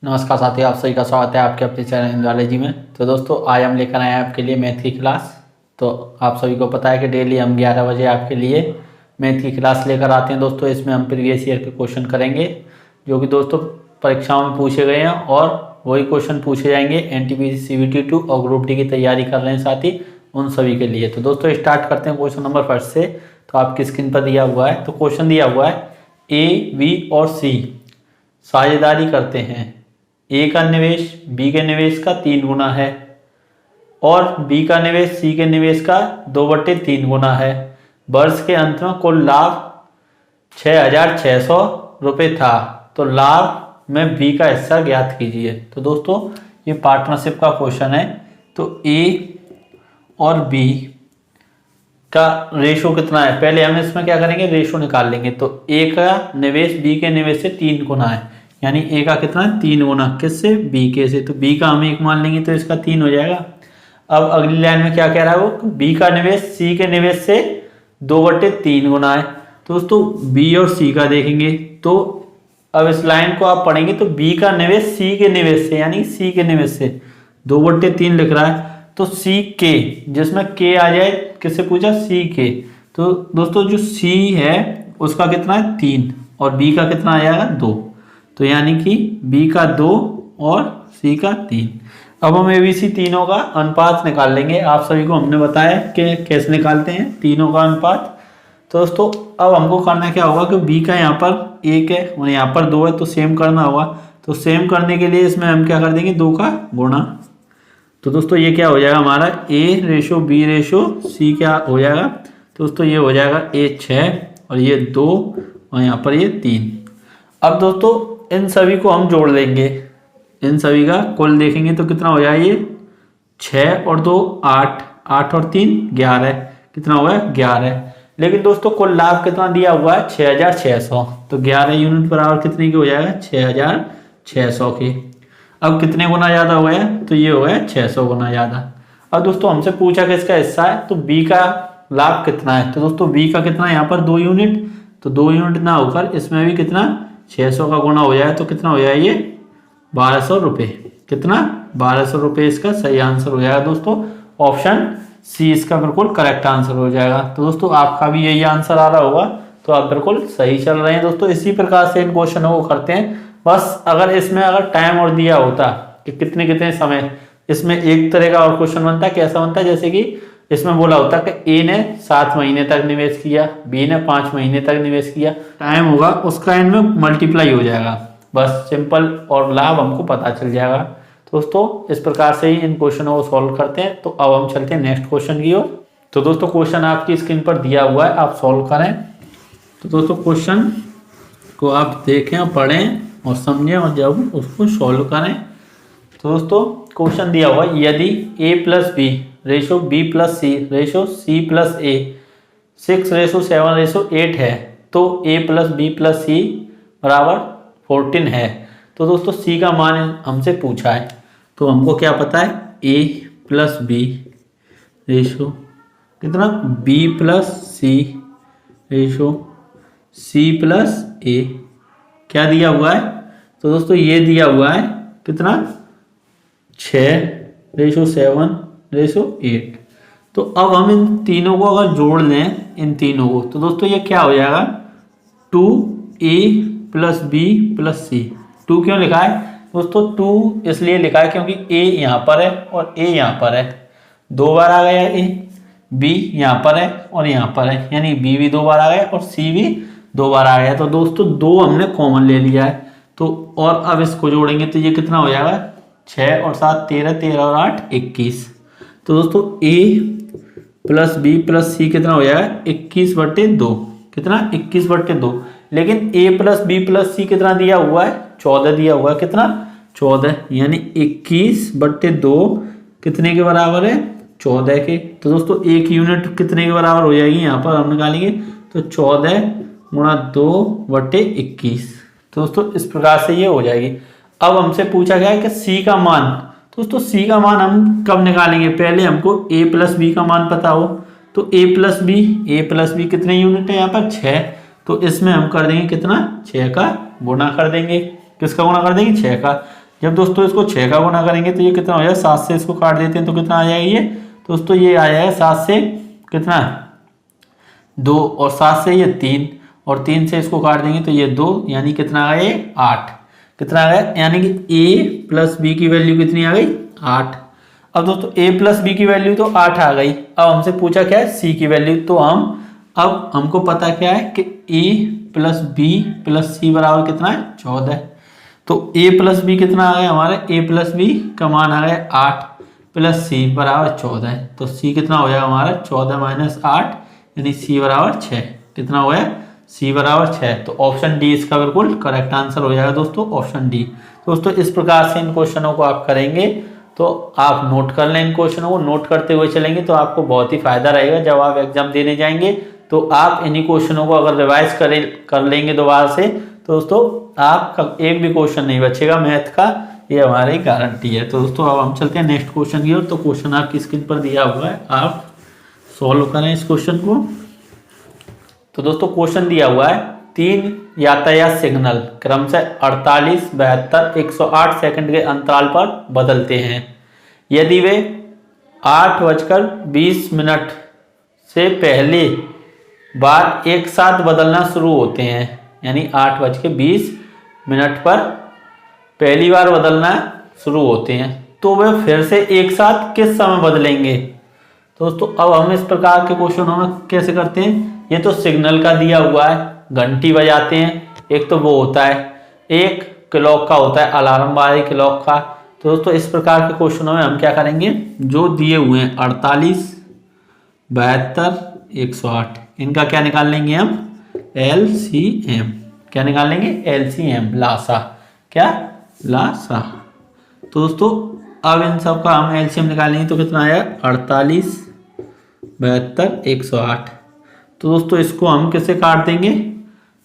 नमस्कार साथियों, आप सभी का स्वागत है आपके अपने चैनल इंद्रालॉजी में। तो दोस्तों, आज हम लेकर आए हैं आपके लिए मैथ की क्लास। तो आप सभी को पता है कि डेली हम 11 बजे आपके लिए मैथ की क्लास लेकर आते हैं। दोस्तों, इसमें हम प्रीवियस ईयर के क्वेश्चन करेंगे जो कि दोस्तों परीक्षाओं में पूछे गए हैं और वही क्वेश्चन पूछे जाएंगे। NTPC CBT 2 और ग्रुप डी की तैयारी कर रहे हैं साथी, उन सभी के लिए। तो दोस्तों स्टार्ट करते हैं क्वेश्चन नंबर फर्स्ट से। तो आपकी स्क्रीन पर दिया हुआ है, तो क्वेश्चन दिया हुआ है A, B और C साझेदारी करते हैं। ए का निवेश बी के निवेश का 3 गुना है और बी का निवेश सी के निवेश का 2/3 गुना है। वर्ष के अंत में कुल लाभ 6,600 रुपये था, तो लाभ में बी का हिस्सा ज्ञात कीजिए। तो दोस्तों ये पार्टनरशिप का क्वेश्चन है। तो ए और बी का रेशो कितना है, पहले हम इसमें क्या करेंगे, रेशो निकाल लेंगे। तो ए का निवेश बी के निवेश से 3 गुना है, यानी ए का कितना है 3 गुना, किससे, बी के से। तो बी का हम 1 मान लेंगे तो इसका 3 हो जाएगा। अब अगली लाइन में क्या कह रहा है वो, बी का निवेश सी के निवेश से 2/3 गुना है। तो दोस्तों बी और सी का देखेंगे, तो अब इस लाइन को आप पढ़ेंगे तो बी का निवेश सी के निवेश से, यानी सी के निवेश से 2/3 लिख रहा है। तो सी के, जिसमें के आ जाए, किससे पूछा, सी के। तो दोस्तों जो सी है उसका कितना है 3 और बी का कितना आ जाएगा 2। तो यानी कि B का 2 और C का 3। अब हम ABC तीनों का अनुपात निकाल लेंगे। आप सभी को हमने बताया कि कैसे निकालते हैं तीनों का अनुपात। तो दोस्तों अब हमको करना क्या होगा कि B का यहाँ पर 1 है और यहाँ पर 2 है, तो सेम करना होगा। तो सेम करने के लिए इसमें हम क्या कर देंगे, 2 का गुणा। तो दोस्तों ये क्या हो जाएगा हमारा A/B/C क्या हो जाएगा। तो दोस्तों ये हो जाएगा A 6 और ये 2 और यहाँ पर ये 3। अब दोस्तों इन सभी को हम जोड़ लेंगे, इन सभी का कुल देखेंगे तो कितना हो जाए, ये 6 और 2 8, 8 और 3 11, कितना हुआ है 11। लेकिन दोस्तों कुल लाभ कितना दिया हुआ है 6,600, तो 11 यूनिट बराबर कितने के हो जाएगा 6,600 के। अब कितने गुना ज़्यादा हुआ है, तो ये हुआ है 600 गुना ज़्यादा। अब दोस्तों हमसे पूछा किसका हिस्सा है, तो बी का लाभ कितना है। तो दोस्तों बी का कितना है यहाँ पर 2 यूनिट, तो 2 यूनिट ना होकर इसमें भी कितना 600 का गुना हो जाए, तो कितना हो जाए ये 1200 रुपये। कितना 1200 रुपये इसका सही आंसर हो जाएगा। दोस्तों ऑप्शन सी इसका बिल्कुल करेक्ट आंसर हो जाएगा। तो दोस्तों आपका भी यही आंसर आ रहा होगा, तो आप बिल्कुल सही चल रहे हैं। दोस्तों इसी प्रकार से इन क्वेश्चनों को करते हैं। बस अगर इसमें अगर टाइम और दिया होता कि कितने कितने समय, इसमें एक तरह का और क्वेश्चन बनता है। कैसा बनता है, जैसे कि इसमें बोला होता है कि ए ने 7 महीने तक निवेश किया, बी ने 5 महीने तक निवेश किया, टाइम होगा उसका इनमें मल्टीप्लाई हो जाएगा, बस सिंपल, और लाभ हमको पता चल जाएगा। दोस्तों इस प्रकार से ही इन क्वेश्चनों को सॉल्व करते हैं। तो अब हम चलते हैं नेक्स्ट क्वेश्चन की ओर। तो दोस्तों क्वेश्चन आपकी स्क्रीन पर दिया हुआ है, आप सॉल्व करें। तो दोस्तों क्वेश्चन को आप देखें, पढ़ें और समझें और जब उसको सॉल्व करें। तो दोस्तों क्वेश्चन दिया हुआ है, यदि A+B ratio B+C ratio C+A 6:7:8 है, तो A+B+C बराबर 14 है। तो दोस्तों C का मान हमसे पूछा है, तो हमको क्या पता है A+B रेशो कितना B+C रेशो C+A क्या दिया हुआ है। तो दोस्तों ये दिया हुआ है कितना 6:7:8। तो अब हम इन तीनों को अगर जोड़ लें, इन तीनों को, तो दोस्तों ये क्या हो जाएगा 2A+B+C। 2 क्यों लिखा है दोस्तों, 2 इसलिए लिखा है क्योंकि A यहाँ पर है और A यहाँ पर है, 2 बार आ गया A, B यहाँ पर है और यहाँ पर है, यानी B भी 2 बार आ गया और C भी 2 बार आ गया। तो दोस्तों 2 हमने कॉमन ले लिया है। तो और अब इसको जोड़ेंगे तो ये कितना हो जाएगा 6 और 7 13, 13 और 8 21। तो दोस्तों A+B+C कितना हो जाएगा 21/2, कितना 21/2। लेकिन A+B+C कितना दिया हुआ है 14 दिया हुआ है, कितना 14, यानी 21/2 कितने के बराबर है 14 के। तो दोस्तों 1 यूनिट कितने के बराबर हो जाएगी, यहाँ पर हम निकालेंगे तो 14 गुणा 2/21। तो दोस्तों इस प्रकार से ये हो जाएगी। अब हमसे पूछा गया है कि C का मान। दोस्तों C का मान हम कब निकालेंगे, पहले हमको A+B का मान पता हो। तो A+B कितने यूनिट है यहाँ पर 6, तो इसमें हम कर देंगे कितना 6 का गुणा कर देंगे। किसका गुणा कर देंगे 6 का। जब दोस्तों इसको 6 का गुना करेंगे तो ये कितना हो जाएगा, 7 से इसको काट देते हैं तो कितना आ जाएगा ये, तो दोस्तों ये आ जाएगा 7 से कितना 2 और 7 से ये 3 और 3 से इसको काट देंगे तो ये 2, यानी कितना आ गया ये 8। कितना आ गया, यानी कि a प्लस बी की वैल्यू कितनी आ गई 8। अब दोस्तों a प्लस बी की वैल्यू तो 8 आ गई। अब हमसे पूछा क्या है c की वैल्यू, तो अब हमको पता क्या है कि a प्लस बी प्लस सी बराबर कितना है 14। तो a प्लस बी कितना आ गया हमारा, a प्लस बी का मान आ गया 8 प्लस सी बराबर 14 है। तो c कितना हो जाएगा हमारा 14 माइनस 8, यानी c बराबर 6। कितना हो गया, c बराबर 6। तो ऑप्शन डी इसका बिल्कुल करेक्ट आंसर हो जाएगा दोस्तों, ऑप्शन डी। दोस्तों इस प्रकार से इन क्वेश्चनों को आप करेंगे तो आप नोट कर लें, इन क्वेश्चनों को नोट करते हुए चलेंगे तो आपको बहुत ही फायदा रहेगा। जब आप एग्जाम देने जाएंगे तो आप इन्हीं क्वेश्चनों को अगर रिवाइज कर लेंगे दोबारा से तो दोस्तों आपका एक भी क्वेश्चन नहीं बचेगा मैथ का, ये हमारी गारंटी है। तो दोस्तों अब हम चलते हैं नेक्स्ट क्वेश्चन की ओर। तो क्वेश्चन आपकी स्क्रीन पर दिया हुआ है, आप सॉल्व करें इस क्वेश्चन को। तो दोस्तों क्वेश्चन दिया हुआ है, 3 यातायात सिग्नल क्रमशः 48, 72, 108 सेकंड के अंतराल पर बदलते हैं। यदि वे 8:20 से पहले बार एक साथ बदलना शुरू होते हैं, यानी 8:20 पर पहली बार बदलना शुरू होते हैं, तो वे फिर से एक साथ किस समय बदलेंगे। दोस्तों अब हम इस प्रकार के क्वेश्चनों में कैसे करते हैं, ये तो सिग्नल का दिया हुआ है, घंटी बजाते हैं, एक तो वो होता है, एक क्लॉक का होता है, अलार्म वाले क्लॉक का। तो दोस्तों इस प्रकार के क्वेश्चनों में हम क्या करेंगे, जो दिए हुए हैं 48, 72, 108, इनका क्या निकाल लेंगे हम, LCM। क्या निकाल लेंगे, LCM, लासा। क्या, लासा। तो दोस्तों अब इन सब का हम LCM निकालेंगे तो कितना आया 48, 72, 108। तो दोस्तों इसको हम किससे काट देंगे,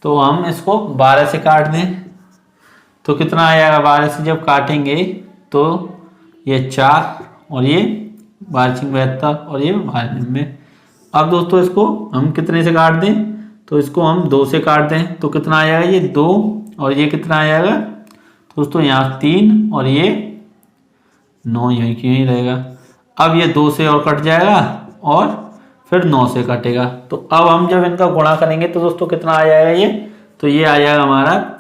तो हम इसको 12 से काट दें तो कितना आएगा, 12 से जब काटेंगे तो ये 4 और ये 72 और ये 92। अब दोस्तों इसको हम कितने से काट दें, तो इसको हम 2 से काट दें तो कितना आ जाएगा, ये 2 और ये कितना आ जाएगा, तो दोस्तों यहाँ 3 और ये 9, यहीं क्यों ही रहेगा। अब ये 2 से और कट जाएगा और फिर 9 से कटेगा। तो अब हम जब इनका गुणा करेंगे तो दोस्तों कितना आ जाएगा ये, तो ये आ जाएगा हमारा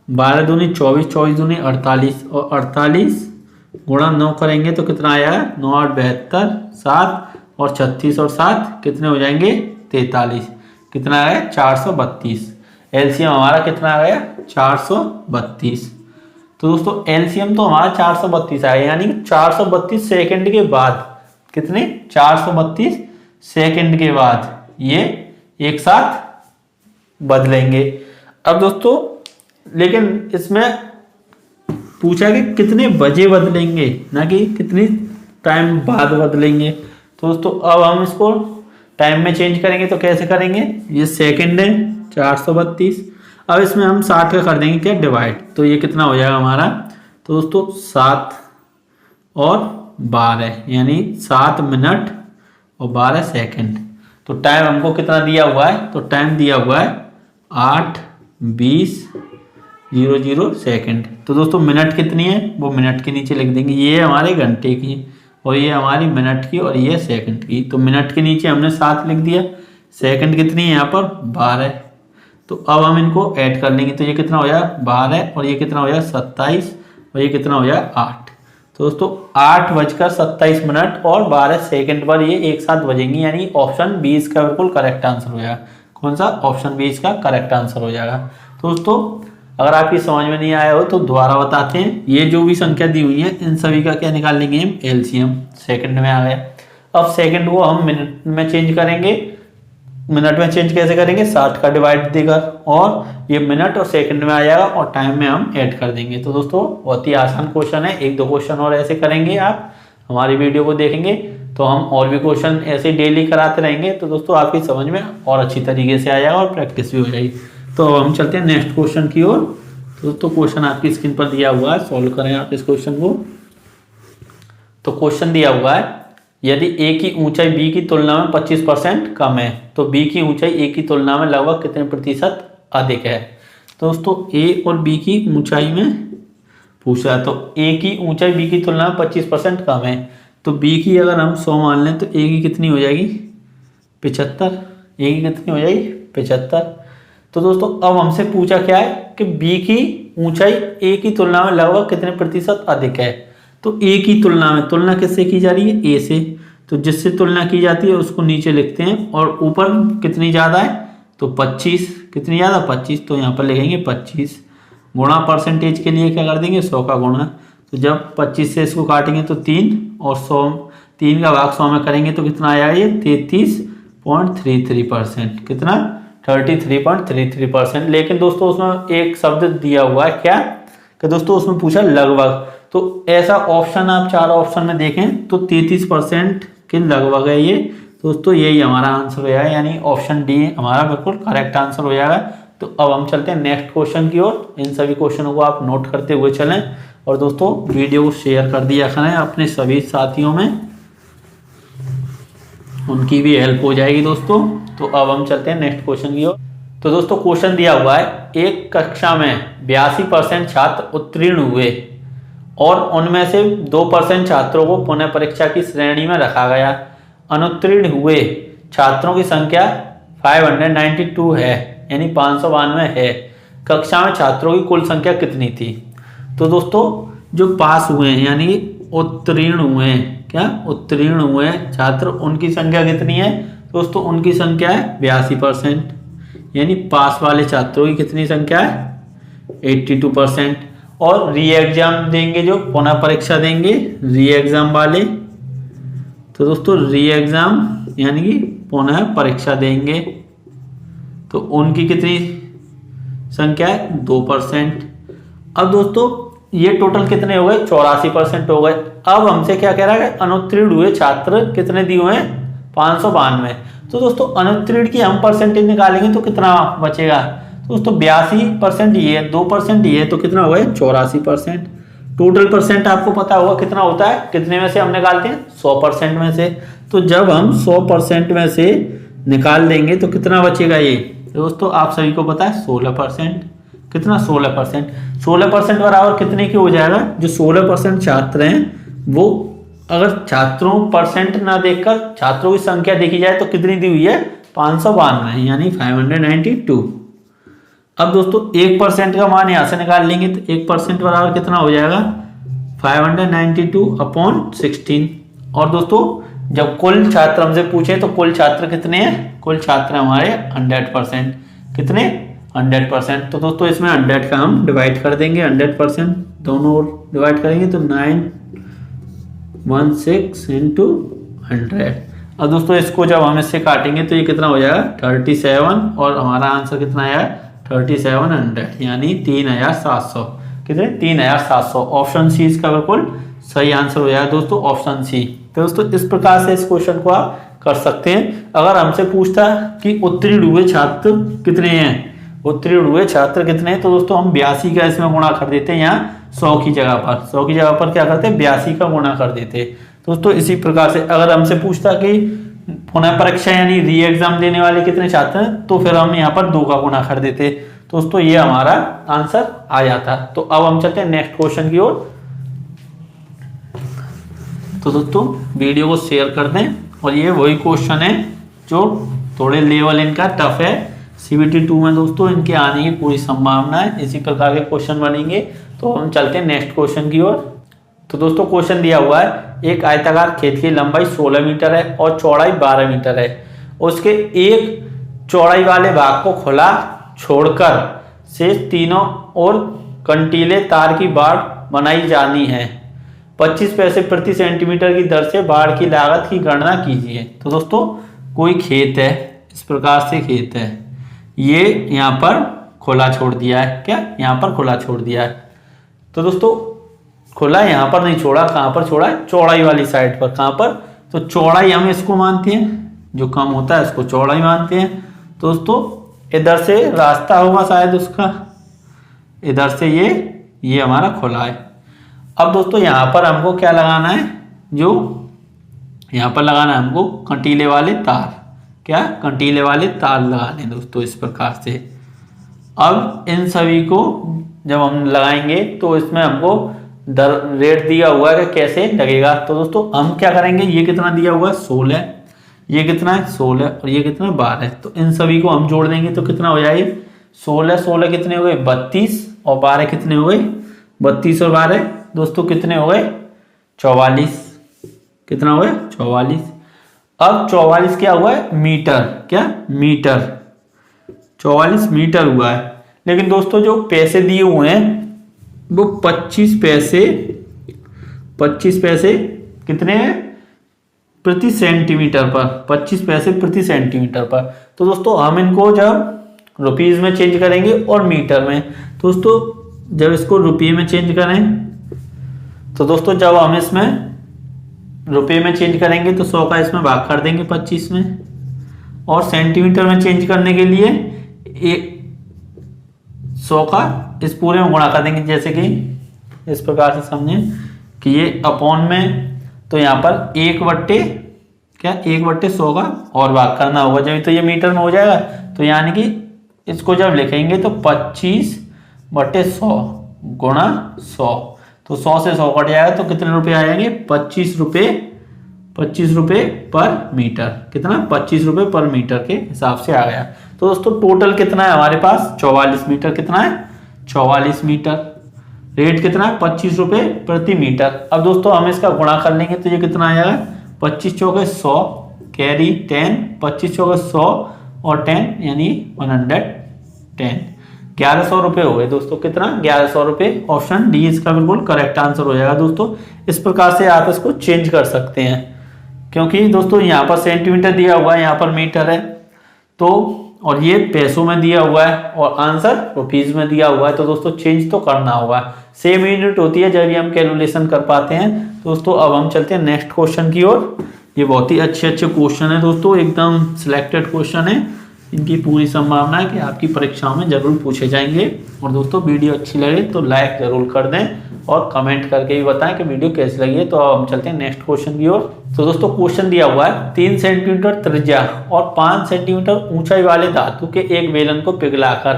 12 दूनी 24, 24 दूनी 48 और 48 गुणा 9 करेंगे तो कितना आया, 9 8 72, 7 और 36 और 7 कितने हो जाएंगे 43। कितना आया 432। एलसीएम हमारा कितना आ गया 432। तो दोस्तों एलसीएम तो हमारा 432 आया, यानी 432 सेकंड के बाद, कितने 432 सेकंड के बाद ये एक साथ बदलेंगे। अब दोस्तों लेकिन इसमें पूछा कि कितने बजे बदलेंगे, ना कि कितनी टाइम बाद बदलेंगे। तो दोस्तों अब हम इसको टाइम में चेंज करेंगे तो कैसे करेंगे, ये सेकंड है 432, अब इसमें हम 60 का कर देंगे क्या डिवाइड, तो ये कितना हो जाएगा हमारा, तो दोस्तों 7 और 12 यानी 7 मिनट और 12 सेकंड। तो टाइम हमको कितना दिया हुआ है, तो टाइम दिया हुआ है 8:20 सेकंड। तो दोस्तों मिनट कितनी है वो मिनट के नीचे लिख देंगे, ये हमारे घंटे की और ये हमारी मिनट की और ये सेकंड की। तो मिनट के नीचे हमने 7 लिख दिया, सेकंड कितनी है यहाँ पर 12। तो अब हम इनको ऐड कर लेंगे तो ये कितना हो जाएगा 12 और ये कितना हो जाएगा 27 और ये कितना हो जाएगा 8। तो दोस्तों 8:27 और 12 सेकंड पर ये एक साथ बजेंगी, यानी ऑप्शन 20 का बिल्कुल करेक्ट आंसर हो जाएगा। कौन सा, ऑप्शन 20 का करेक्ट आंसर हो जाएगा। तो दोस्तों अगर आपकी समझ में नहीं आया हो तो दोबारा बताते हैं, ये जो भी संख्या दी हुई है इन सभी का क्या निकाल लेंगे हम एलसीएम। सेकंड में आ गया, अब सेकंड को हम मिनट में चेंज करेंगे। मिनट में चेंज कैसे करेंगे, 60 का डिवाइड देकर और ये मिनट और सेकंड में आ जाएगा और टाइम में हम ऐड कर देंगे। तो दोस्तों बहुत ही आसान क्वेश्चन है, 1-2 क्वेश्चन और ऐसे करेंगे, आप हमारी वीडियो को देखेंगे तो हम और भी क्वेश्चन ऐसे डेली कराते रहेंगे। तो दोस्तों आपकी समझ में और अच्छी तरीके से आ जाएगा और प्रैक्टिस भी हो जाएगी। तो अब हम चलते हैं नेक्स्ट क्वेश्चन की ओर। तो दोस्तों क्वेश्चन आपकी स्क्रीन पर दिया हुआ है, सॉल्व करें आप इस क्वेश्चन को। तो क्वेश्चन दिया हुआ है, यदि ए की ऊंचाई बी की तुलना में 25% कम है तो बी की ऊंचाई ए की तुलना में लगभग कितने प्रतिशत अधिक है। तो दोस्तों ए और बी की ऊंचाई में पूछा है, तो ए की ऊंचाई बी की तुलना में 25% कम है, तो बी की अगर हम 100 मान लें तो ए की कितनी हो जाएगी 75। ए की कितनी हो जाएगी 75। तो दोस्तों अब हमसे पूछा क्या है कि बी की ऊंचाई ए की तुलना में लगभग कितने प्रतिशत अधिक है। तो ए की तुलना में, तुलना किससे की जा रही है ए से, तो जिससे तुलना की जाती है उसको नीचे लिखते हैं और ऊपर कितनी ज़्यादा है तो 25, कितनी ज़्यादा 25, तो यहाँ पर लिखेंगे 25 गुणा परसेंटेज के लिए क्या कर देंगे 100 का गुणा। तो जब 25 से इसको काटेंगे तो 3 और 100, 3 का भाग 100 में करेंगे तो कितना आया ये 33.33%, कितना 33.33%। लेकिन दोस्तों उसमें एक शब्द दिया हुआ है क्या कि दोस्तों उसमें पूछा लगभग, तो ऐसा ऑप्शन आप 4 ऑप्शन में देखें तो 33% के लगभग है ये। दोस्तों यही हमारा आंसर हो जाएगा, यानी ऑप्शन डी हमारा बिल्कुल करेक्ट आंसर हो जाएगा। तो अब हम चलते हैं नेक्स्ट क्वेश्चन की ओर। इन सभी क्वेश्चनों को आप नोट करते हुए चलें और दोस्तों वीडियो को शेयर कर दिया करें अपने सभी साथियों में, उनकी भी हेल्प हो जाएगी दोस्तों। तो अब हम चलते हैं नेक्स्ट क्वेश्चन की ओर। तो दोस्तों क्वेश्चन दिया हुआ है, एक कक्षा में 82% छात्र उत्तीर्ण हुए और उनमें से 2% छात्रों को पुनः परीक्षा की श्रेणी में रखा गया। अनुत्तीर्ण हुए छात्रों की संख्या 592 है, यानी 592 है। कक्षा में छात्रों की कुल संख्या कितनी थी। तो दोस्तों जो पास हुए हैं यानी उत्तीर्ण हुए हैं, क्या उत्तीर्ण हुए छात्र, उनकी संख्या कितनी है दोस्तों, उनकी संख्या है 82%, यानी पास वाले छात्रों की कितनी संख्या है 82%। और री एग्जाम देंगे, जो पुनः परीक्षा देंगे री एग्जाम वाले, तो दोस्तों री एग्जाम यानी कि पुनः परीक्षा देंगे तो उनकी कितनी संख्या है 2%। अब दोस्तों ये टोटल कितने हो गए 84% हो गए। अब हमसे क्या कह रहा है, अनुत्तीर्ण हुए छात्र कितने दिए हुए हैं 592। तो दोस्तों अनुत्तीर्ण की हम परसेंटेज निकालेंगे तो कितना बचेगा दोस्तों 82% ये है, 2% ये है, तो कितना हुआ है 84%। टोटल परसेंट आपको पता होगा कितना होता है, कितने में से हम निकालते हैं 100% में से। तो जब हम 100% में से निकाल देंगे तो कितना बचेगा ये दोस्तों, आप सभी को पता है 16%। कितना 16%, 16% बराबर कितने की हो जाएगा, जो 16% छात्र हैं वो, अगर छात्रों परसेंट ना देखकर छात्रों की संख्या देखी जाए तो कितनी दी हुई है 592, यानी 592। अब दोस्तों 1% का मान यहां से निकाल लेंगे तो 1% बराबर कितना हो जाएगा 592/16। और दोस्तों जब कुल छात्र हमसे पूछे तो कुल छात्र कितने हैं, कुल छात्र हमारे 100%, कितने 100%। तो दोस्तों इसमें 100 का हम डिवाइड कर देंगे, 100% दोनों ओर डिवाइड करेंगे तो 916 into 100। अब दोस्तों इसको जब हम इससे काटेंगे तो ये कितना हो जाएगा 37, और हमारा आंसर कितना आया 3700, यानी 3700, कितने 3700। ऑप्शन सी इसका बिल्कुल सही आंसर हो जाएगा दोस्तों, ऑप्शन सी। तो दोस्तों इस प्रकार से इस क्वेश्चन को आप कर सकते हैं। अगर हमसे पूछता कि उत्तीर्ण हुए छात्र कितने हैं, उत्तीर्ण हुए छात्र कितने हैं, तो दोस्तों हम 82 का इसमें गुणा कर देते हैं, यहाँ 100 की जगह पर, 100 की जगह पर क्या करते हैं 82 का गुणा कर देते। दोस्तों इसी प्रकार से अगर हमसे पूछता कि पुनः परीक्षा यानी री एग्जाम देने वाले कितने छात्र हैं, तो फिर हम यहाँ पर 2 का गुणा कर देते। दोस्तों ये हमारा आंसर आ जाता। तो अब हम चलते हैं नेक्स्ट क्वेश्चन की ओर। तो दोस्तों वीडियो को शेयर कर दें, और ये वही क्वेश्चन है जो थोड़े लेवल इनका टफ है, CBT 2 में दोस्तों इनके आने की पूरी संभावना है, इसी प्रकार के क्वेश्चन बनेंगे। तो हम चलते हैं नेक्स्ट क्वेश्चन की ओर। तो दोस्तों क्वेश्चन दिया हुआ है, एक आयताकार खेत की लंबाई 16 मीटर है और चौड़ाई 12 मीटर है, उसके एक चौड़ाई वाले भाग को खुला छोड़कर से तीनों ओर कंटीले तार की बाड़ बनाई जानी है, 25 पैसे प्रति सेंटीमीटर की दर से बाड़ की लागत की गणना कीजिए। तो दोस्तों कोई खेत है, इस प्रकार से खेत है, ये यहाँ पर खुला छोड़ दिया है, क्या यहाँ पर खुला छोड़ दिया है। तो दोस्तों खुला यहाँ पर नहीं छोड़ा, कहाँ पर छोड़ा है चौड़ाई वाली साइड पर, कहाँ पर, तो चौड़ाई हम इसको मानते हैं, जो कम होता है इसको चौड़ाई मानते हैं। दोस्तों इधर से रास्ता होगा शायद उसका, इधर से ये हमारा खुला है। अब दोस्तों यहाँ पर हमको क्या लगाना है, जो यहाँ पर लगाना है हमको कंटीले वाले तार। क्या? कंटीले वाले तार लगाने दोस्तों इस प्रकार से। अब इन सभी को जब हम लगाएंगे तो इसमें हमको रेट दिया हुआ है कि कैसे लगेगा। तो दोस्तों हम क्या करेंगे, ये कितना दिया हुआ है 16, ये कितना है 16 और ये कितना 12। तो इन सभी को हम जोड़ देंगे तो कितना हो जाएगा 16 16 कितने हो गए 32 और 12 कितने हो गए 32 और 12 दोस्तों कितने हो गए 44। कितना हो गया 44। अब 44 क्या हुआ है मीटर, क्या मीटर 44 मीटर हुआ है। लेकिन दोस्तों जो पैसे दिए हुए हैं वो 25 पैसे कितने हैं प्रति सेंटीमीटर पर, 25 पैसे प्रति सेंटीमीटर पर। तो दोस्तों हम इनको जब रुपीज में चेंज करेंगे और मीटर में, दोस्तों जब इसको रुपये में चेंज करें तो दोस्तों जब हम इसमें रुपये में चेंज करेंगे तो 100 का इसमें भाग कर देंगे 25 में, और सेंटीमीटर में चेंज करने के लिए 100 का इस पूरे में गुणा कर देंगे। जैसे कि इस प्रकार से समझें कि ये अपॉन में, तो यहाँ पर 1/100 का और भाग करना होगा, जब तो ये मीटर में हो जाएगा। तो यानी कि इसको जब लिखेंगे तो 25/100 गुणा 100, तो 100 से 100 कट जाएगा तो कितने रुपए आएंगे 25 रुपए पर मीटर। कितना 25 रुपए पर मीटर के हिसाब से आ गया। तो दोस्तों टोटल कितना है हमारे पास 44 मीटर। कितना है 44 मीटर। रेट कितना है 25 रुपए प्रति मीटर। अब दोस्तों हम इसका गुणा कर लेंगे तो ये कितना आ जाएगा 25 चौके 100 कैरी 10, 25 चौके 100 और 10 यानी 110, 1100 रुपए हो गए दोस्तों। कितना 1100 रुपए। ऑप्शन डी इसका बिल्कुल करेक्ट आंसर हो जाएगा दोस्तों। इस प्रकार से आप इसको चेंज कर सकते हैं, क्योंकि दोस्तों यहाँ पर सेंटीमीटर दिया हुआ है, यहाँ पर मीटर है, तो और ये पैसों में दिया हुआ है और आंसर रुपीज में दिया हुआ है। तो दोस्तों चेंज तो करना होगा, सेम यूनिट होती है जब भी हम कैलकुलेशन कर पाते हैं। दोस्तों अब हम चलते हैं नेक्स्ट क्वेश्चन की ओर। ये बहुत ही अच्छे क्वेश्चन है दोस्तों, एकदम सिलेक्टेड क्वेश्चन है। इनकी पूरी संभावना है कि आपकी परीक्षाओं में जरूर पूछे जाएंगे। और दोस्तों वीडियो अच्छी लगे तो लाइक जरूर कर दें और कमेंट करके भी बताएं कि वीडियो कैसी लगी है। तो अब हम चलते हैं नेक्स्ट क्वेश्चन की ओर। तो दोस्तों क्वेश्चन दिया हुआ है 3 सेंटीमीटर त्रिज्या और 5 सेंटीमीटर ऊंचाई वाले धातु के एक बेलन को पिघलाकर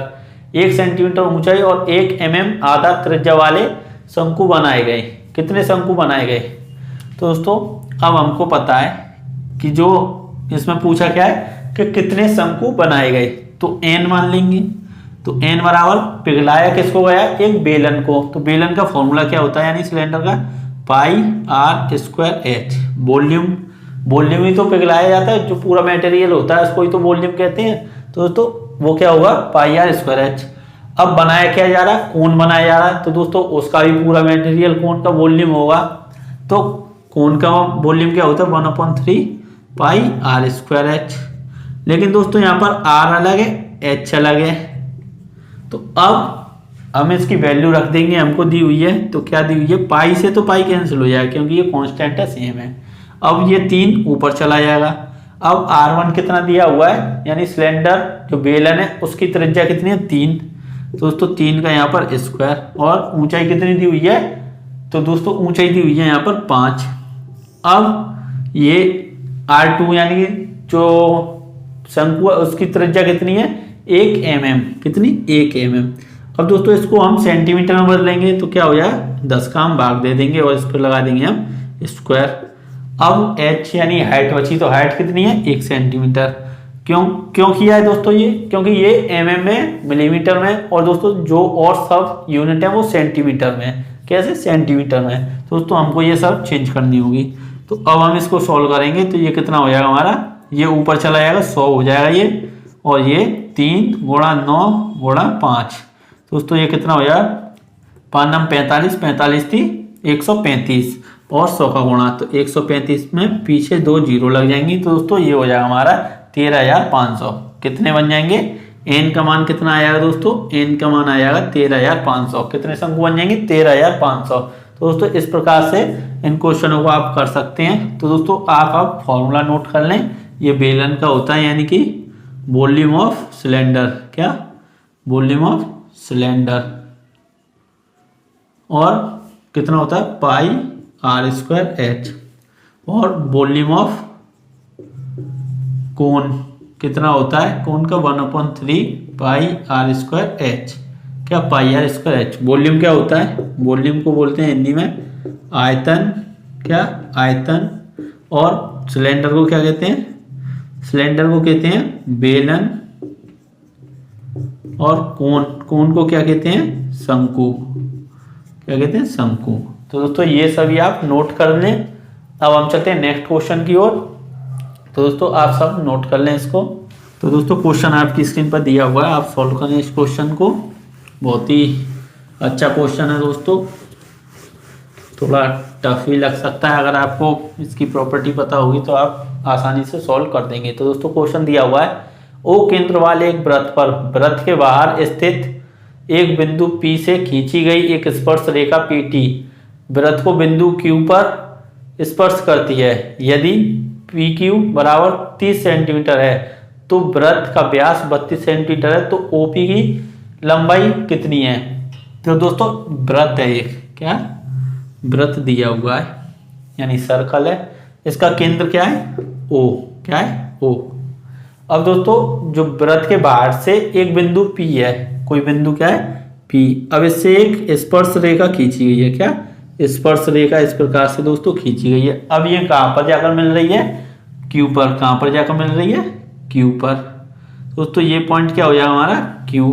1 सेंटीमीटर ऊंचाई और 1 mm आधा त्रिज्या वाले शंकु बनाए गए। कितने शंकु बनाए गए? तो दोस्तों अब हमको पता है कि जो इसमें पूछा क्या है कि कितने शंकु बनाए गए, तो n मान लेंगे। तो n बराबर पिघलाया किसको गया एक बेलन को। तो बेलन का फॉर्मूला क्या होता है यानी सिलेंडर का πr²h। वॉल्यूम ही तो पिघलाया जाता है, जो पूरा मटेरियल होता है उसको ही तो वॉल्यूम कहते हैं। तो दोस्तों वो क्या होगा πr²h। अब बनाया क्या जा रहा है कोन बनाया जा रहा है, तो दोस्तों उसका भी पूरा मटेरियल कोन का वॉल्यूम होगा। तो कोन का वॉल्यूम क्या होता है 1/3 πr²h। लेकिन दोस्तों यहाँ पर r अलग है h अलग है। तो अब हम इसकी वैल्यू रख देंगे, हमको दी हुई है तो क्या दी हुई है पाई से, तो पाई कैंसिल हो जाएगा क्योंकि ये कांस्टेंट है सेम है। अब ये 3 ऊपर चला जाएगा। अब r1 कितना दिया हुआ है यानी सिलेंडर जो बेलन है उसकी त्रिज्या कितनी है 3। तो दोस्तों 3 का यहाँ पर स्क्वायर, और ऊंचाई कितनी दी हुई है, तो दोस्तों ऊंचाई दी हुई है यहाँ पर 5। अब ये r2 यानी कि जो शंकु है उसकी त्रिज्या कितनी है 1 mm। कितनी 1 mm। अब दोस्तों इसको हम सेंटीमीटर में बदलेंगे तो क्या हो जाएगा 10 का हम भाग दे देंगे और इस पर लगा देंगे हम स्क्वायर। अब h यानी हाइट बची, तो हाइट कितनी है 1 सेंटीमीटर। क्यों किया है दोस्तों ये, क्योंकि ये mm में मिलीमीटर में, और दोस्तों जो और सब यूनिट है वो सेंटीमीटर में। कैसे सेंटीमीटर में। तो दोस्तों हमको ये सब चेंज करनी होगी। तो अब हम इसको सॉल्व करेंगे तो ये कितना हो जाएगा हमारा, ये ऊपर चला जाएगा 100 हो जाएगा ये, और ये 3 × 9 × 5। दोस्तों ये कितना हो जाएगा 5 9 45, 45 थी 135 और 100 का गुणा, तो 135 में पीछे 2 जीरो लग जाएंगी। तो दोस्तों ये हो जाएगा हमारा 13,500। कितने बन जाएंगे n का मान कितना आएगा दोस्तों, n का मान आ जाएगा 13,500। कितने शंकु बन जाएंगे 13,500। तो दोस्तों इस प्रकार से इन क्वेश्चनों को आप कर सकते हैं। तो दोस्तों आप फॉर्मूला नोट कर लें। ये बेलन का होता है यानी कि वॉल्यूम ऑफ सिलेंडर, क्या वॉल्यूम ऑफ सिलेंडर, और कितना होता है πr²h। और वॉल्यूम ऑफ कोन कितना होता है, कोन का 1/3 पाई आर स्क्वायर एच, क्या पाई आर स्क्वायर एच। वॉल्यूम क्या होता है, वॉल्यूम को बोलते हैं हिंदी में आयतन, क्या आयतन। और सिलेंडर को क्या कहते हैं, सिलेंडर को कहते हैं बेलन। और कोन, कोन को क्या कहते हैं, शंकु, क्या कहते हैं, शंकु। तो दोस्तों ये सभी आप नोट कर लें। अब हम चलते हैं नेक्स्ट क्वेश्चन की ओर। तो दोस्तों आप सब नोट कर लें इसको। तो दोस्तों क्वेश्चन आपकी स्क्रीन पर दिया हुआ है, आप सॉल्व करें इस क्वेश्चन को। बहुत ही अच्छा क्वेश्चन है दोस्तों, थोड़ा टफ भी लग सकता है। अगर आपको इसकी प्रॉपर्टी पता होगी तो आप आसानी से सॉल्व कर देंगे। तो दोस्तों क्वेश्चन दिया हुआ है, ओ केंद्र वाले एक वृत्त पर वृत्त के बाहर स्थित एक बिंदु P से खींची गई एक स्पर्श रेखा PT वृत्त को बिंदु Q पर स्पर्श करती है। यदि PQ बराबर 30 सेंटीमीटर है तो वृत्त का व्यास 32 सेंटीमीटर है, तो OP की लंबाई कितनी है। तो दोस्तों वृत्त है एक, क्या वृत्त दिया हुआ है यानी सर्कल है, इसका केंद्र क्या है O, क्या है O। अब दोस्तों जो वृत्त के बाहर से एक बिंदु P है, कोई बिंदु क्या है P। अब इससे एक स्पर्श रेखा खींची गई है, क्या स्पर्श रेखा इस प्रकार से दोस्तों खींची गई है। अब ये कहां पर जाकर मिल रही है, Q पर। कहां पर जाकर मिल रही है, Q पर। दोस्तों ये पॉइंट क्या हो जाएगा हमारा Q।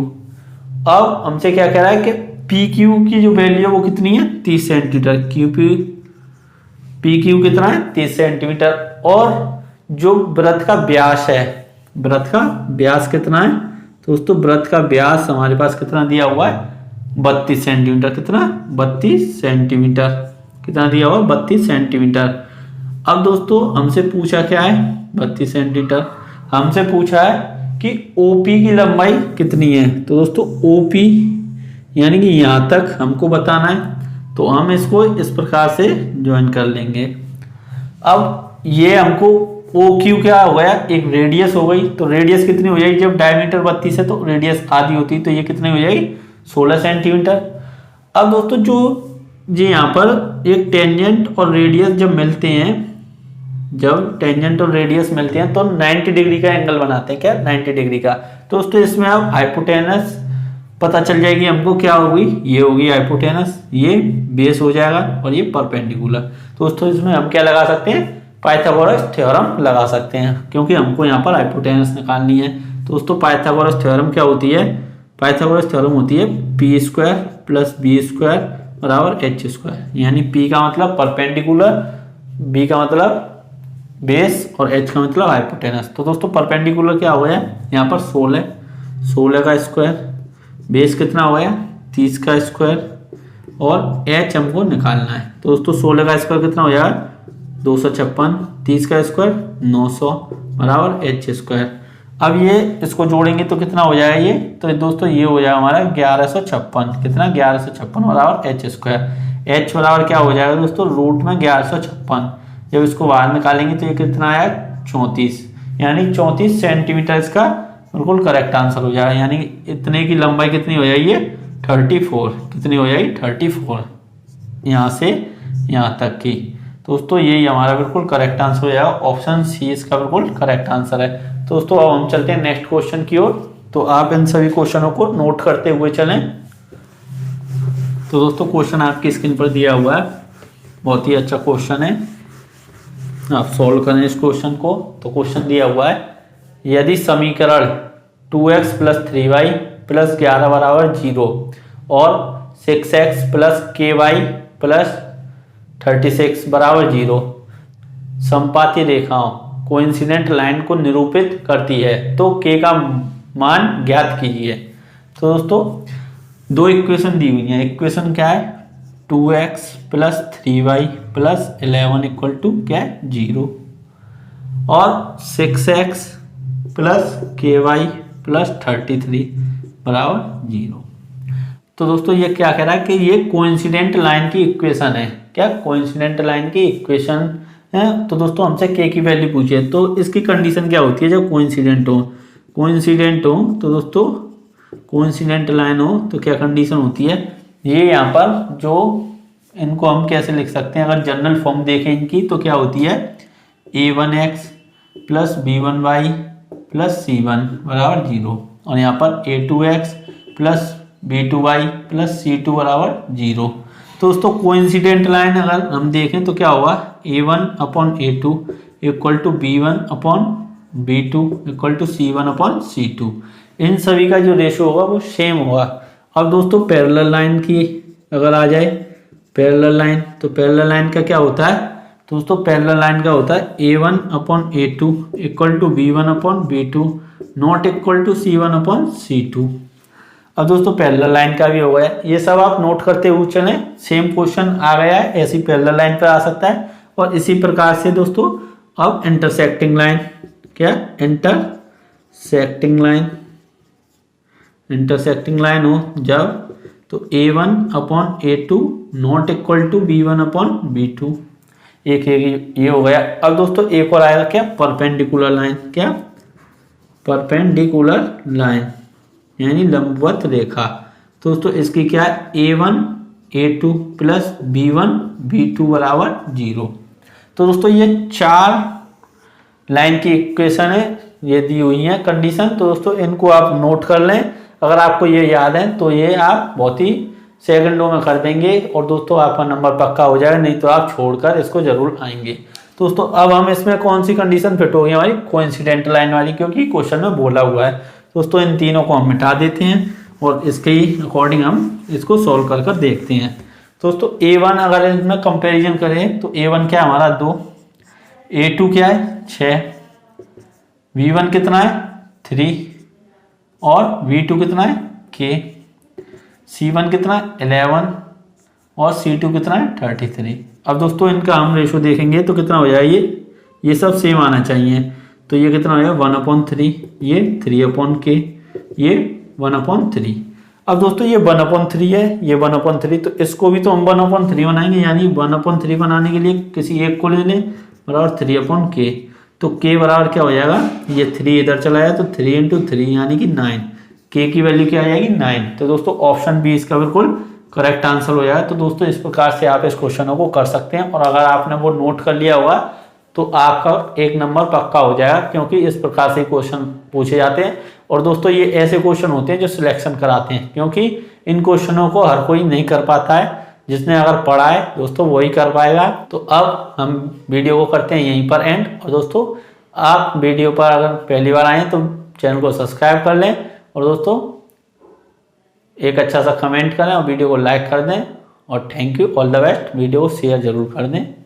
अब हमसे क्या कह रहा है कि PQ की जो वैल्यू है वो कितनी है 30 सेंटीमीटर। PQ कितना है 30 सेंटीमीटर। और जो वृत्त का व्यास है, वृत्त का व्यास कितना है, तो दोस्तों वृत्त का व्यास हमारे पास कितना दिया हुआ है 32 सेंटीमीटर। कितना 32 सेंटीमीटर, कितना दिया हुआ 32 सेंटीमीटर। अब दोस्तों हमसे पूछा क्या है 32 सेंटीमीटर, हमसे पूछा है कि OP की लंबाई कितनी है। तो दोस्तों OP यानी कि यहां तक हमको बताना है, तो हम इसको इस प्रकार से ज्वाइन कर लेंगे। अब ये हमको OQ क्या हो गया, एक रेडियस हो गई। तो रेडियस कितनी हो जाएगी, जब डायमीटर 32 है तो रेडियस आधी होती है, तो ये कितनी हो जाएगी 16 सेंटीमीटर। अब दोस्तों जो जी यहाँ पर एक टेंजेंट और रेडियस जब मिलते हैं, जब टेंजेंट और रेडियस मिलते हैं तो 90 डिग्री का एंगल बनाते हैं, क्या 90 डिग्री का। तो दोस्तों इसमें अब हाइपोटेनस पता चल जाएगी हमको, क्या होगी, ये होगी हाइपोटेनस, ये बेस हो जाएगा और ये परपेंडिकुलर। तो दोस्तों इसमें हम क्या लगा सकते हैं, पाइथागोरस थ्योरम लगा सकते हैं, क्योंकि हमको यहाँ पर हाइपोटेनस निकालनी है। तो दोस्तों पाइथागोरस थ्योरम क्या होती है, पाइथागोरस थ्योरम होती है P² + B² बराबर H²। यानी P का मतलब परपेंडिकुलर, B का मतलब बेस और H का मतलब हाइपोटेनस। तो दोस्तों परपेंडिकुलर क्या हो गया, यहाँ पर 16 का स्क्वायर, बेस कितना हो गया 30 का स्क्वायर और H हमको निकालना है। तो दोस्तों 16 का स्क्वायर कितना हो जाएगा 256, 30 का स्क्वायर 900 बराबर H²। अब ये इसको जोड़ेंगे तो कितना हो जाएगा ये, तो दोस्तों ये हो जाएगा हमारा 1156, कितना 1156 बराबर H²। H बराबर क्या हो जाएगा दोस्तों, रूट में 1156। जब इसको बाहर निकालेंगे तो ये कितना आया 34, यानी 34 सेंटीमीटर इसका बिल्कुल करेक्ट आंसर हो जाएगा। यानी इतने की लंबाई कितनी हो जाएगी 34, कितनी हो जाएगी 34 यहाँ से यहाँ तक की। दोस्तों यही हमारा बिल्कुल करेक्ट आंसर हो जाएगा, ऑप्शन सी इसका बिल्कुल करेक्ट आंसर है। तो दोस्तों अब हम चलते हैं नेक्स्ट क्वेश्चन की ओर। तो आप इन सभी क्वेश्चनों को नोट करते हुए चलें। तो दोस्तों क्वेश्चन आपकी स्क्रीन पर दिया हुआ है, बहुत ही अच्छा क्वेश्चन है, आप सॉल्व करें इस क्वेश्चन को। तो क्वेश्चन दिया हुआ है, यदि समीकरण 2x + 3y + 11 बराबर 0 और 6x + ky + 36 बराबर 0 समपाती रेखाओं कोइंसिडेंट लाइन को निरूपित करती है तो k का मान ज्ञात कीजिए। तो दोस्तों दो इक्वेशन दी हुई है, इक्वेशन क्या है 2x + 3y + 11 = क्या है 0 और 6x + ky + 33 बराबर 0। तो दोस्तों ये क्या कह रहा है कि ये कोइंसिडेंट लाइन की इक्वेशन है, क्या कोइंसिडेंट लाइन की इक्वेशन है। तो दोस्तों हमसे k की वैल्यू पूछी है, तो इसकी कंडीशन क्या होती है जब कोइंसिडेंट हो, तो दोस्तों कोइंसिडेंट लाइन हो तो क्या कंडीशन होती है, ये यहाँ पर जो इनको हम कैसे लिख सकते हैं, अगर जनरल फॉर्म देखें इनकी तो क्या होती है, a1x plus b1y plus c1 बराबर 0, और यहाँ पर a2x plus b2y plus c2 बराबर 0। तो दोस्तों कोइंसिडेंट लाइन अगर हम देखें तो क्या होगा, a1 upon a2 equal to b1 upon b2 equal to c1 upon c2। इन सभी का जो रेशो होगा वो सेम होगा। अब दोस्तों पैरेलल लाइन की अगर आ जाए, पैरेलल लाइन, तो पैरेलल लाइन का क्या होता है दोस्तों, पैरेलल लाइन का होता है a1 upon a2 equal to b1 upon b2 not equal to c1 upon c2। अब दोस्तों पैरेलल लाइन का भी हो गया, ये सब आप नोट करते हुए चलें, सेम क्वेश्चन आ गया है, ऐसी पैरेलल लाइन पर आ सकता है। और इसी प्रकार से दोस्तों अब इंटरसेक्टिंग लाइन, क्या इंटरसेक्टिंग लाइन, इंटरसेक्टिंग लाइन हो जब, तो a1 upon a2 not equal to b1 upon b2, एक ये हो गया। अब दोस्तों एक और आएगा क्या, परपेंडिकुलर लाइन, क्या परपेंडिकुलर लाइन यानी लंबवत रेखा। तो दोस्तों इसकी क्या है, a1 a2 plus b1 b2 बराबर 0। तो दोस्तों ये 4 लाइन की इक्वेशन है, ये दी हुई है कंडीशन। तो दोस्तों इनको आप नोट कर लें, अगर आपको ये याद है तो ये आप बहुत ही सेकंडों में कर देंगे और दोस्तों आपका नंबर पक्का हो जाएगा, नहीं तो आप छोड़कर इसको जरूर आएंगे। दोस्तों अब हम इसमें कौन सी कंडीशन फिट होगी हमारी, कोइंसिडेंट लाइन वाली, क्योंकि क्वेश्चन में बोला हुआ है। दोस्तों इन तीनों को हम मिटा देते हैं और इसके ही अकॉर्डिंग हम इसको सोल्व कर कर देखते हैं। दोस्तों a1 अगर इसमें कंपेरिजन करें तो a1 क्या है हमारा 2, a2 क्या है 6, v1 कितना है 3 और v2 कितना है k, c1 कितना है 11 और c2 कितना है 33। अब दोस्तों इनका हम रेशो देखेंगे तो कितना हो जाएगा, ये सब सेम आना चाहिए। तो ये कितना हो जाएगा 1/3, ये 3/k, ये 1/3। अब दोस्तों ये 1/3 है, ये 1/3, तो इसको भी तो हम 1/3 बनाएंगे, यानी 1/3 बनाने के लिए किसी एक को ले लें बराबर 3/k। तो k बराबर क्या हो जाएगा, ये 3 इधर चला जाए तो 3 × 3 यानी कि 9, k की वैल्यू क्या आ जाएगी 9। तो दोस्तों ऑप्शन बी इसका बिल्कुल करेक्ट आंसर हो जाएगा। तो दोस्तों इस प्रकार से आप इस क्वेश्चनों को कर सकते हैं और अगर आपने वो नोट कर लिया होगा तो आपका 1 नंबर पक्का हो जाएगा, क्योंकि इस प्रकार से क्वेश्चन पूछे जाते हैं। और दोस्तों ये ऐसे क्वेश्चन होते हैं जो सिलेक्शन कराते हैं, क्योंकि इन क्वेश्चनों को हर कोई नहीं कर पाता है, जिसने अगर पढ़ा है दोस्तों वही कर पाएगा। तो अब हम वीडियो को करते हैं यहीं पर एंड। और दोस्तों आप वीडियो पर अगर पहली बार आए तो चैनल को सब्सक्राइब कर लें और दोस्तों एक अच्छा सा कमेंट करें और वीडियो को लाइक कर दें। और thank you, all the best. Video को शेयर जरूर कर दें।